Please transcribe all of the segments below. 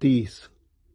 30।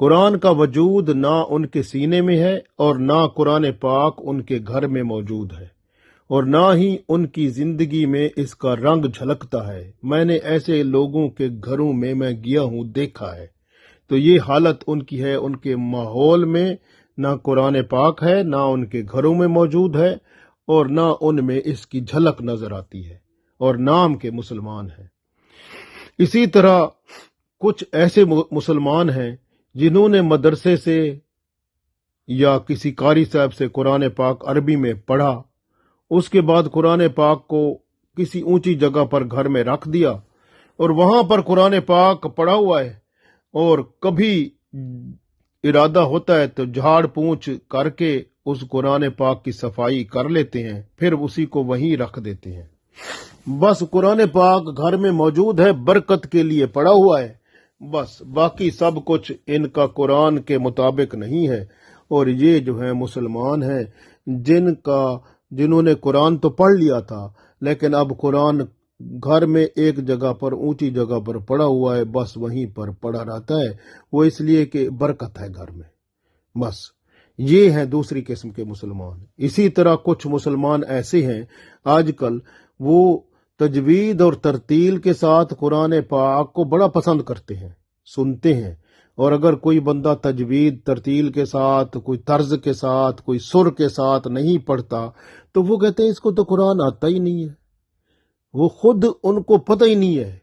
قرآن کا وجود نہ ان کے سینے میں ہے اور نہ قرآن پاک ان کے گھر میں موجود ہے اور نہ ہی ان کی زندگی میں اس کا رنگ جھلکتا ہے۔ میں نے ایسے لوگوں کے گھروں میں گیا ہوں، دیکھا ہے، تو یہ حالت ان کی ہے۔ ان کے ماحول میں نہ قرآن پاک ہے، نہ ان کے گھروں میں موجود ہے اور نہ ان میں اس کی جھلک نظر آتی ہے، اور نام کے مسلمان ہیں۔ اسی طرح کچھ ایسے مسلمان ہیں جنہوں نے مدرسے سے یا کسی قاری صاحب سے قرآن پاک عربی میں پڑھا، اس کے بعد قرآن پاک کو کسی اونچی جگہ پر گھر میں رکھ دیا اور وہاں پر قرآن پاک پڑا ہوا ہے، اور کبھی ارادہ ہوتا ہے تو جھاڑ پونچھ کر کے اس قرآن پاک کی صفائی کر لیتے ہیں، پھر اسی کو وہیں رکھ دیتے ہیں۔ بس قرآن پاک گھر میں موجود ہے، برکت کے لیے پڑا ہوا ہے، بس باقی سب کچھ ان کا قرآن کے مطابق نہیں ہے۔ اور یہ جو ہے مسلمان ہیں جنہوں نے قرآن تو پڑھ لیا تھا، لیکن اب قرآن گھر میں ایک جگہ پر اونچی جگہ پر پڑا ہوا ہے، بس وہیں پر پڑا رہتا ہے، وہ اس لیے کہ برکت ہے گھر میں۔ بس یہ ہیں دوسری قسم کے مسلمان۔ اسی طرح کچھ مسلمان ایسے ہیں آج کل، وہ تجوید اور ترتیل کے ساتھ قرآن پاک کو بڑا پسند کرتے ہیں، سنتے ہیں، اور اگر کوئی بندہ تجوید ترتیل کے ساتھ، کوئی طرز کے ساتھ، کوئی سر کے ساتھ نہیں پڑھتا تو وہ کہتے ہیں اس کو تو قرآن آتا ہی نہیں ہے۔ وہ خود ان کو پتہ ہی نہیں ہے،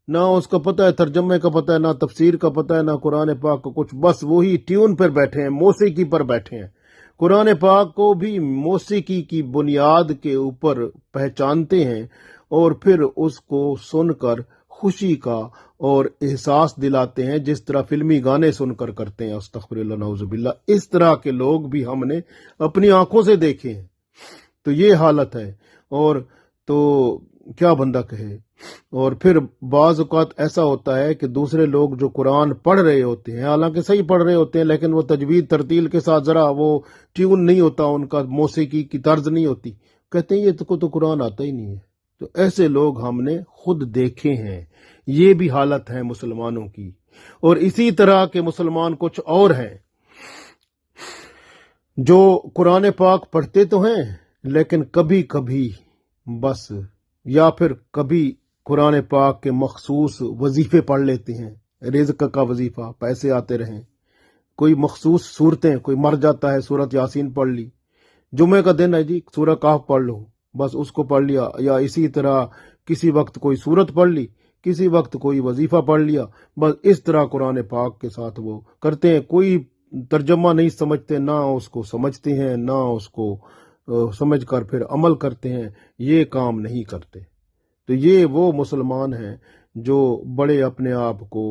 نہ اس کا پتہ ہے ترجمے کا پتہ ہے، نہ تفسیر کا پتہ ہے، نہ قرآن پاک کا کچھ، بس وہی ٹیون پر بیٹھے ہیں، موسیقی پر بیٹھے ہیں۔ قرآن پاک کو بھی موسیقی کی بنیاد کے اوپر پہچانتے ہیں اور پھر اس کو سن کر خوشی کا اور احساس دلاتے ہیں، جس طرح فلمی گانے سن کر کرتے ہیں۔ استغفر اللہ، نعوذ باللہ، اس طرح کے لوگ بھی ہم نے اپنی آنکھوں سے دیکھے ہیں۔ تو یہ حالت ہے، اور تو کیا بندہ کہے۔ اور پھر بعض اوقات ایسا ہوتا ہے کہ دوسرے لوگ جو قرآن پڑھ رہے ہوتے ہیں، حالانکہ صحیح پڑھ رہے ہوتے ہیں، لیکن وہ تجوید ترتیل کے ساتھ ذرا وہ ٹیون نہیں ہوتا، ان کا موسیقی کی طرز نہیں ہوتی، کہتے ہیں یہ تو قرآن آتا ہی نہیں ہے۔ تو ایسے لوگ ہم نے خود دیکھے ہیں۔ یہ بھی حالت ہے مسلمانوں کی۔ اور اسی طرح کے مسلمان کچھ اور ہیں جو قرآن پاک پڑھتے تو ہیں، لیکن کبھی کبھی بس، یا پھر کبھی قرآن پاک کے مخصوص وظیفے پڑھ لیتے ہیں، رزق کا وظیفہ، پیسے آتے رہیں، کوئی مخصوص صورتیں، کوئی مر جاتا ہے سورت یاسین پڑھ لی، جمعے کا دن ہے جی سورہ کہف پڑھ لو، بس اس کو پڑھ لیا، یا اسی طرح کسی وقت کوئی صورت پڑھ لی، کسی وقت کوئی وظیفہ پڑھ لیا، بس اس طرح قرآن پاک کے ساتھ وہ کرتے ہیں۔ کوئی ترجمہ نہیں سمجھتے، نہ اس کو سمجھتے ہیں، نہ اس کو سمجھ کر پھر عمل کرتے ہیں، یہ کام نہیں کرتے۔ تو یہ وہ مسلمان ہیں جو بڑے اپنے آپ کو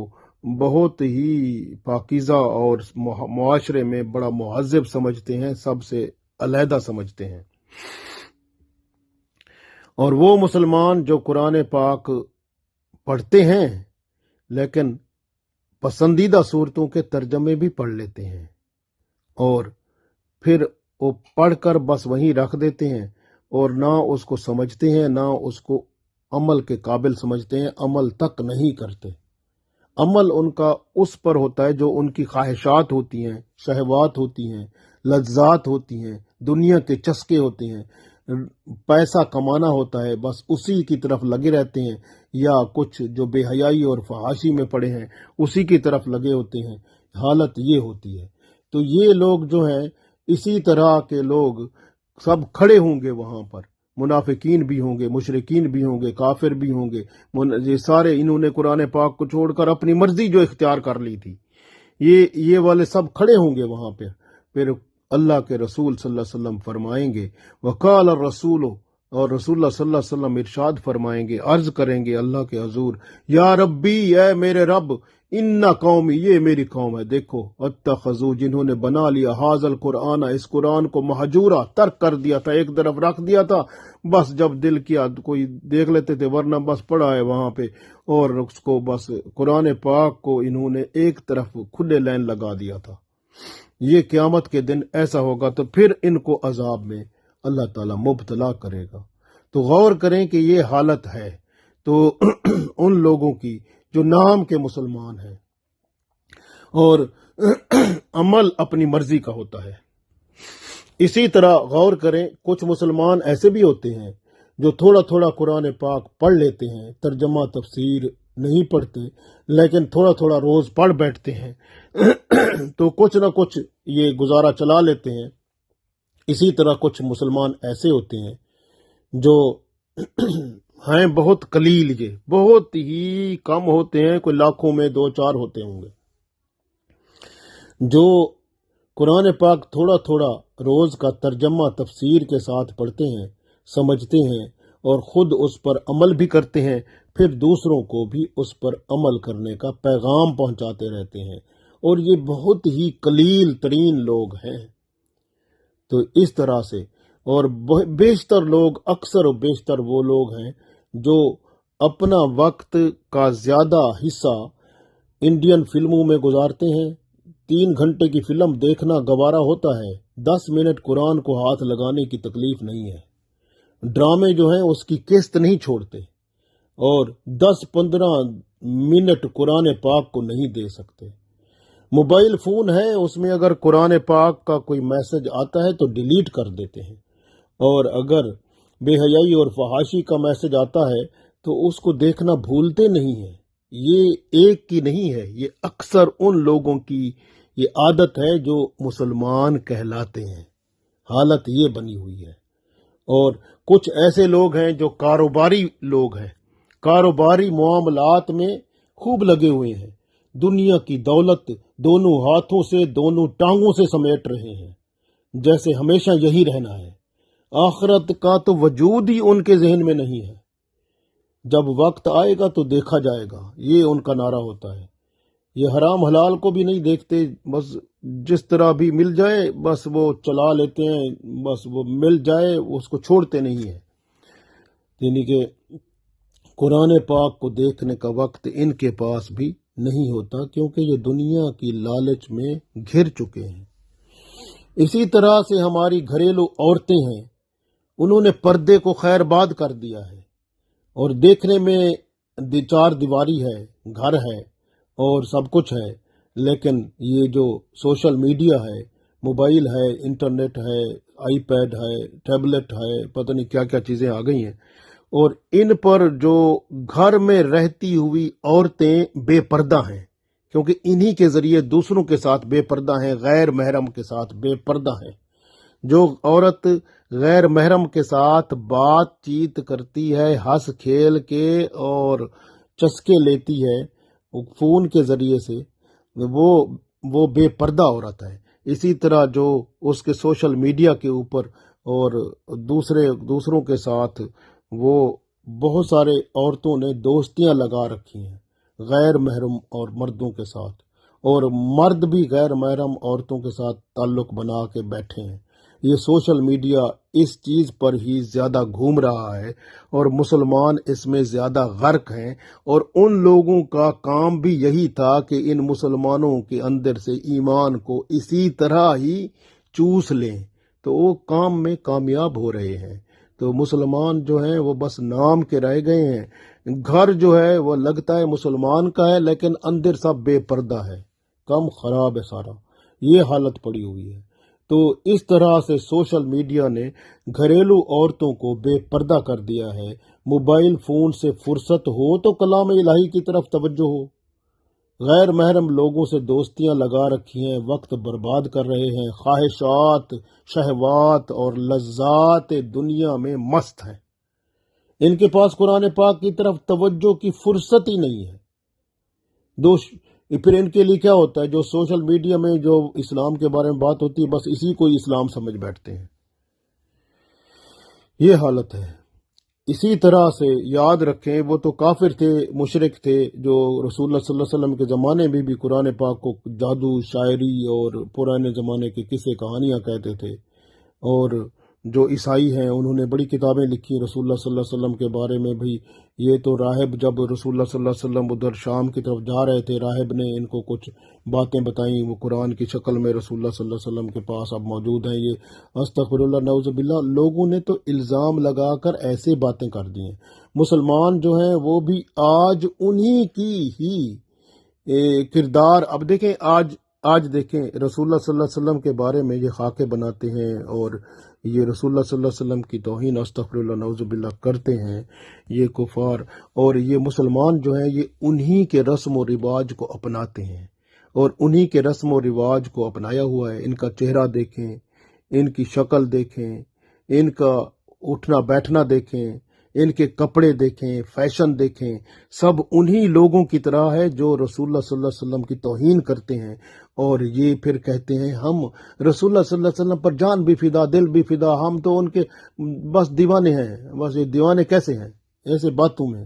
بہت ہی پاکیزہ اور معاشرے میں بڑا مہذب سمجھتے ہیں، سب سے علیحدہ سمجھتے ہیں۔ اور وہ مسلمان جو قرآن پاک پڑھتے ہیں لیکن پسندیدہ صورتوں کے ترجمے بھی پڑھ لیتے ہیں، اور پھر وہ پڑھ کر بس وہیں رکھ دیتے ہیں، اور نہ اس کو سمجھتے ہیں، نہ اس کو عمل کے قابل سمجھتے ہیں، عمل تک نہیں کرتے۔ عمل ان کا اس پر ہوتا ہے جو ان کی خواہشات ہوتی ہیں، شہوات ہوتی ہیں، لذات ہوتی ہیں، دنیا کے چسکے ہوتے ہیں، پیسہ کمانا ہوتا ہے، بس اسی کی طرف لگے رہتے ہیں، یا کچھ جو بے حیائی اور فحاشی میں پڑے ہیں اسی کی طرف لگے ہوتے ہیں۔ حالت یہ ہوتی ہے۔ تو یہ لوگ جو ہیں، اسی طرح کے لوگ سب کھڑے ہوں گے وہاں پر، منافقین بھی ہوں گے، مشرکین بھی ہوں گے، کافر بھی ہوں گے، یہ سارے انہوں نے قرآن پاک کو چھوڑ کر اپنی مرضی جو اختیار کر لی تھی، یہ والے سب کھڑے ہوں گے وہاں پہ۔ پھر اللہ کے رسول صلی اللہ علیہ وسلم فرمائیں گے، وقال الرسول، اور رسول اللہ صلی اللہ علیہ وسلم ارشاد فرمائیں گے، عرض کریں گے اللہ کے حضور، یا ربی، اے میرے رب، ان قومی، یہ میری قوم ہے، دیکھو، اتخذو، جنہوں نے بنا لیا، حاض القرآن، اس قرآن کو مہجورا، ترک کر دیا تھا، ایک طرف رکھ دیا تھا، بس جب دل کیا کوئی دیکھ لیتے تھے، ورنہ بس پڑا ہے وہاں پہ، اور اس کو بس قرآن پاک کو انہوں نے ایک طرف کھلے لین لگا دیا تھا۔ یہ قیامت کے دن ایسا ہوگا تو پھر ان کو عذاب میں اللہ تعالیٰ مبتلا کرے گا۔ تو غور کریں کہ یہ حالت ہے تو ان لوگوں کی جو نام کے مسلمان ہیں، اور عمل اپنی مرضی کا ہوتا ہے۔ اسی طرح غور کریں، کچھ مسلمان ایسے بھی ہوتے ہیں جو تھوڑا تھوڑا قرآن پاک پڑھ لیتے ہیں، ترجمہ تفسیر نہیں پڑھتے، لیکن تھوڑا تھوڑا روز پڑھ بیٹھتے ہیں تو کچھ نہ کچھ یہ گزارا چلا لیتے ہیں۔ اسی طرح کچھ مسلمان ایسے ہوتے ہیں جو ہیں بہت قلیل، یہ بہت ہی کم ہوتے ہیں، کوئی لاکھوں میں 2-4 ہوتے ہوں گے، جو قرآن پاک تھوڑا تھوڑا روز کا ترجمہ تفسیر کے ساتھ پڑھتے ہیں، سمجھتے ہیں اور خود اس پر عمل بھی کرتے ہیں، پھر دوسروں کو بھی اس پر عمل کرنے کا پیغام پہنچاتے رہتے ہیں، اور یہ بہت ہی قلیل ترین لوگ ہیں۔ تو اس طرح سے، اور بیشتر لوگ، اکثر و بیشتر وہ لوگ ہیں جو اپنا وقت کا زیادہ حصہ انڈین فلموں میں گزارتے ہیں۔ 3 گھنٹے کی فلم دیکھنا گوارا ہوتا ہے، 10 منٹ قرآن کو ہاتھ لگانے کی تکلیف نہیں ہے۔ ڈرامے جو ہیں اس کی قسط نہیں چھوڑتے، اور 10-15 منٹ قرآن پاک کو نہیں دے سکتے۔ موبائل فون ہے، اس میں اگر قرآن پاک کا کوئی میسج آتا ہے تو ڈیلیٹ کر دیتے ہیں، اور اگر بے حیائی اور فحاشی کا میسج آتا ہے تو اس کو دیکھنا بھولتے نہیں ہیں۔ یہ ایک کی نہیں ہے، یہ اکثر ان لوگوں کی یہ عادت ہے جو مسلمان کہلاتے ہیں۔ حالت یہ بنی ہوئی ہے۔ اور کچھ ایسے لوگ ہیں جو کاروباری لوگ ہیں، کاروباری معاملات میں خوب لگے ہوئے ہیں، دنیا کی دولت دونوں ہاتھوں سے، دونوں ٹانگوں سے سمیٹ رہے ہیں، جیسے ہمیشہ یہی رہنا ہے۔ آخرت کا تو وجود ہی ان کے ذہن میں نہیں ہے، جب وقت آئے گا تو دیکھا جائے گا، یہ ان کا نعرہ ہوتا ہے۔ یہ حرام حلال کو بھی نہیں دیکھتے، بس جس طرح بھی مل جائے بس وہ چلا لیتے ہیں، بس وہ مل جائے اس کو چھوڑتے نہیں ہیں۔ یعنی کہ قرآن پاک کو دیکھنے کا وقت ان کے پاس بھی نہیں ہوتا، کیونکہ یہ دنیا کی لالچ میں گھر چکے ہیں۔ اسی طرح سے ہماری گھریلو عورتیں ہیں، انہوں نے پردے کو خیر باد کر دیا ہے، اور دیکھنے میں 4 دیواری ہے، گھر ہے اور سب کچھ ہے، لیکن یہ جو سوشل میڈیا ہے، موبائل ہے، انٹرنیٹ ہے، آئی پیڈ ہے، ٹیبلٹ ہے، پتہ نہیں کیا کیا چیزیں آ گئی ہیں، اور ان پر جو گھر میں رہتی ہوئی عورتیں بے پردہ ہیں، کیونکہ انہی کے ذریعے دوسروں کے ساتھ بے پردہ ہیں، غیر محرم کے ساتھ بے پردہ ہیں۔ جو عورت غیر محرم کے ساتھ بات چیت کرتی ہے، ہنس کھیل کے اور چسکے لیتی ہے فون کے ذریعے سے، وہ بے پردہ عورت ہے۔ اسی طرح جو اس کے سوشل میڈیا کے اوپر اور دوسروں کے ساتھ وہ بہت سارے عورتوں نے دوستیاں لگا رکھی ہیں غیر محرم اور مردوں کے ساتھ، اور مرد بھی غیر محرم عورتوں کے ساتھ تعلق بنا کے بیٹھے ہیں۔ یہ سوشل میڈیا اس چیز پر ہی زیادہ گھوم رہا ہے، اور مسلمان اس میں زیادہ غرق ہیں، اور ان لوگوں کا کام بھی یہی تھا کہ ان مسلمانوں کے اندر سے ایمان کو اسی طرح ہی چوس لیں، تو وہ کام میں کامیاب ہو رہے ہیں۔ تو مسلمان جو ہیں وہ بس نام کے رہ گئے ہیں، گھر جو ہے وہ لگتا ہے مسلمان کا ہے لیکن اندر سب بے پردہ ہے، کم خراب ہے سارا، یہ حالت پڑی ہوئی ہے۔ تو اس طرح سے سوشل میڈیا نے گھریلو عورتوں کو بے پردہ کر دیا ہے۔ موبائل فون سے فرصت ہو تو کلام الہی کی طرف توجہ ہو، غیر محرم لوگوں سے دوستیاں لگا رکھی ہیں، وقت برباد کر رہے ہیں، خواہشات، شہوات اور لذات دنیا میں مست ہیں، ان کے پاس قرآن پاک کی طرف توجہ کی فرصت ہی نہیں ہے۔ پھر ان کے لیے کیا ہوتا ہے، جو سوشل میڈیا میں جو اسلام کے بارے میں بات ہوتی ہے بس اسی کو اسلام سمجھ بیٹھتے ہیں، یہ حالت ہے۔ اسی طرح سے یاد رکھیں، وہ تو کافر تھے، مشرک تھے، جو رسول اللہ صلی اللہ علیہ وسلم کے زمانے میں بھی قرآن پاک کو جادو، شاعری اور پرانے زمانے کے قصے کہانیاں کہتے تھے، اور جو عیسائی ہیں انہوں نے بڑی کتابیں لکھی رسول اللہ صلی اللہ علیہ وسلم کے بارے میں بھی۔ یہ تو راہب جب رسول اللہ صلی اللہ علیہ وسلم ادھر شام کی طرف جا رہے تھے، راہب نے ان کو کچھ باتیں بتائیں، وہ قرآن کی شکل میں رسول اللہ صلی اللہ علیہ وسلم کے پاس اب موجود ہیں۔ یہ استغفر اللہ نعوذ باللہ، لوگوں نے تو الزام لگا کر ایسے باتیں کر دی ہیں۔ مسلمان جو ہیں وہ بھی آج انہی کی ہی کردار، اب دیکھیں آج آج دیکھیں رسول اللہ صلی اللہ علیہ وسلم کے بارے میں یہ خاکے بناتے ہیں اور یہ رسول اللہ صلی اللہ علیہ وسلم کی توہین استغفر اللہ نعوذ باللہ کرتے ہیں یہ کفار، اور یہ مسلمان جو ہیں یہ انہی کے رسم و رواج کو اپناتے ہیں اور انہی کے رسم و رواج کو اپنایا ہوا ہے۔ ان کا چہرہ دیکھیں، ان کی شکل دیکھیں، ان کا اٹھنا بیٹھنا دیکھیں، ان کے کپڑے دیکھیں، فیشن دیکھیں، سب انہی لوگوں کی طرح ہے جو رسول اللہ صلی اللہ علیہ وسلم کی توہین کرتے ہیں، اور یہ پھر کہتے ہیں ہم رسول اللہ صلی اللہ علیہ وسلم پر جان بھی فدا، دل بھی فدا، ہم تو ان کے بس دیوانے ہیں۔ بس یہ دیوانے کیسے ہیں؟ ایسے باتوں میں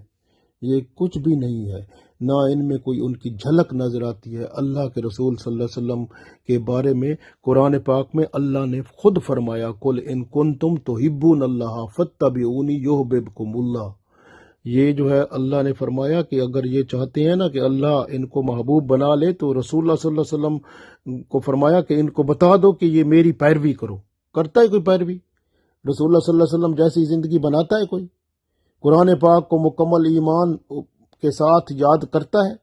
یہ کچھ بھی نہیں ہے، نہ ان میں کوئی ان کی جھلک نظر آتی ہے۔ اللہ کے رسول صلی اللہ علیہ وسلم کے بارے میں قرآن پاک میں اللہ نے خود فرمایا قل ان کنتم تحبون اللہ فاتبعونی یحببکم اللہ۔ یہ جو ہے اللہ نے فرمایا کہ اگر یہ چاہتے ہیں نا کہ اللہ ان کو محبوب بنا لے تو رسول اللہ صلی اللہ علیہ وسلم کو فرمایا کہ ان کو بتا دو کہ یہ میری پیروی کرو۔ کرتا ہے کوئی پیروی؟ رسول اللہ صلی اللہ علیہ وسلم جیسی زندگی بناتا ہے کوئی؟ قرآن پاک کو مکمل ایمان کے ساتھ یاد کرتا ہے،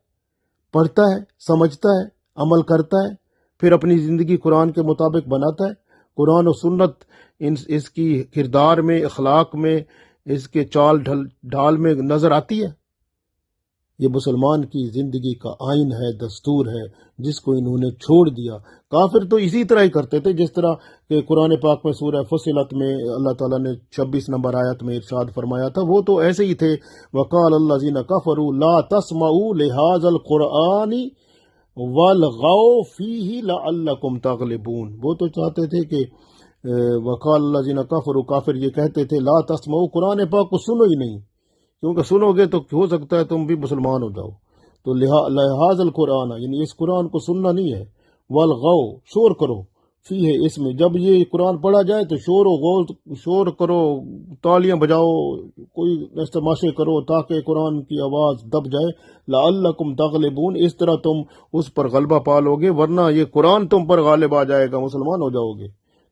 پڑھتا ہے، سمجھتا ہے، عمل کرتا ہے، پھر اپنی زندگی قرآن کے مطابق بناتا ہے؟ قرآن و سنت اس کی کردار میں، اخلاق میں، اس کے چال ڈھال میں نظر آتی ہے؟ یہ مسلمان کی زندگی کا آئین ہے، دستور ہے، جس کو انہوں نے چھوڑ دیا۔ کافر تو اسی طرح ہی کرتے تھے جس طرح کہ قرآن پاک میں سورہ فصلت میں اللہ تعالیٰ نے 26 نمبر آیت میں ارشاد فرمایا تھا، وہ تو ایسے ہی تھے۔ وَقَالَ الَّذِينَ كَفَرُوا لَا تَسْمَعُوا لِهَذَا الْقُرْآنِ وَالْغَوْا فِيهِ لَعَلَّكُمْ تَغْلِبُونَ۔ وہ تو چاہتے تھے کہ وَقَالَ الَّذِينَ كَفَرُوا، کافر یہ کہتے تھے لا تسمعوا، قرآن پاک کو سنو ہی نہیں، کیونکہ سنو گے تو ہو سکتا ہے تم بھی مسلمان ہو جاؤ۔ تو لحاظ القرآن یعنی اس قرآن کو سننا نہیں ہے، والغو شور کرو، فی ہے اس میں، جب یہ قرآن پڑھا جائے تو شور کرو، تالیاں بجاؤ، کوئی تماشے کرو تاکہ قرآن کی آواز دب جائے۔ لعلکم تغلبون، اس طرح تم اس پر غلبہ پالو گے، ورنہ یہ قرآن تم پر غالب آ جائے گا، مسلمان ہو جاؤ گے۔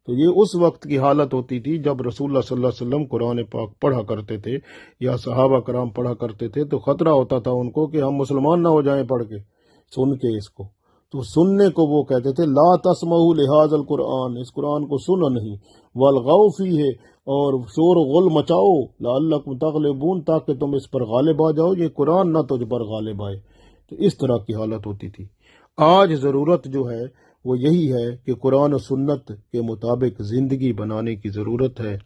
تو یہ اس وقت کی حالت ہوتی تھی جب رسول اللہ صلی اللہ علیہ وسلم قرآن پاک پڑھا کرتے تھے یا صحابہ کرام پڑھا کرتے تھے، تو خطرہ ہوتا تھا ان کو کہ ہم مسلمان نہ ہو جائیں پڑھ کے، سن کے اس کو۔ تو سننے کو وہ کہتے تھے لا تسمعوا لہذا القرآن، اس قرآن کو سننا نہیں، والغوا فیہ، اور شور و غل مچاؤ، لعلکم تغلبون، تاکہ تم اس پر غالب آ جاؤ، یہ قرآن نہ تجھ پر غالب آئے۔ تو اس طرح کی حالت ہوتی تھی۔ آج ضرورت جو ہے وہ یہی ہے کہ قرآن و سنت کے مطابق زندگی بنانے کی ضرورت ہے۔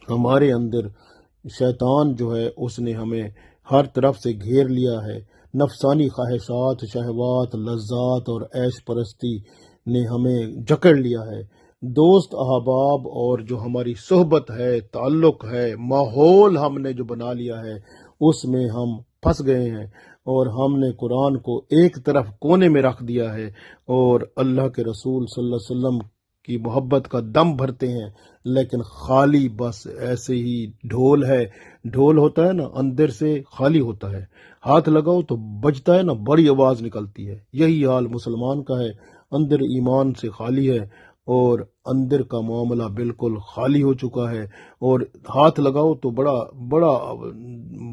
ہمارے اندر شیطان جو ہے اس نے ہمیں ہر طرف سے گھیر لیا ہے، نفسانی خواہشات، شہوات، لذات اور عیش پرستی نے ہمیں جکڑ لیا ہے۔ دوست احباب اور جو ہماری صحبت ہے، تعلق ہے، ماحول ہم نے جو بنا لیا ہے، اس میں ہم پھنس گئے ہیں، اور ہم نے قرآن کو ایک طرف کونے میں رکھ دیا ہے اور اللہ کے رسول صلی اللہ علیہ وسلم کی محبت کا دم بھرتے ہیں، لیکن خالی بس ایسے ہی ڈھول ہے۔ ڈھول ہوتا ہے نا اندر سے خالی ہوتا ہے، ہاتھ لگاؤ تو بجتا ہے نا، بڑی آواز نکلتی ہے۔ یہی حال مسلمان کا ہے، اندر ایمان سے خالی ہے اور اندر کا معاملہ بالکل خالی ہو چکا ہے، اور ہاتھ لگاؤ تو بڑا بڑا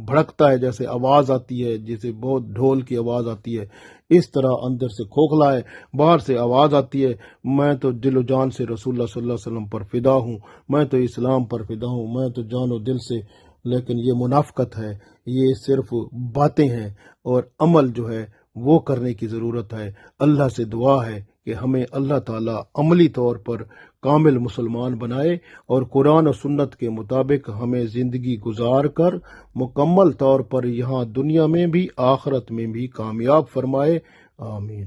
بھڑکتا ہے، جیسے آواز آتی ہے، جیسے بہت ڈھول کی آواز آتی ہے، اس طرح اندر سے کھوکھلا ہے، باہر سے آواز آتی ہے میں تو دل و جان سے رسول اللہ صلی اللہ علیہ وسلم پر فدا ہوں، میں تو اسلام پر فدا ہوں، میں تو جان و دل سے۔ لیکن یہ منافقت ہے، یہ صرف باتیں ہیں، اور عمل جو ہے وہ کرنے کی ضرورت ہے۔ اللہ سے دعا ہے کہ ہمیں اللہ تعالیٰ عملی طور پر کامل مسلمان بنائے اور قرآن و سنت کے مطابق ہمیں زندگی گزار کر مکمل طور پر یہاں دنیا میں بھی آخرت میں بھی کامیاب فرمائے۔ آمین۔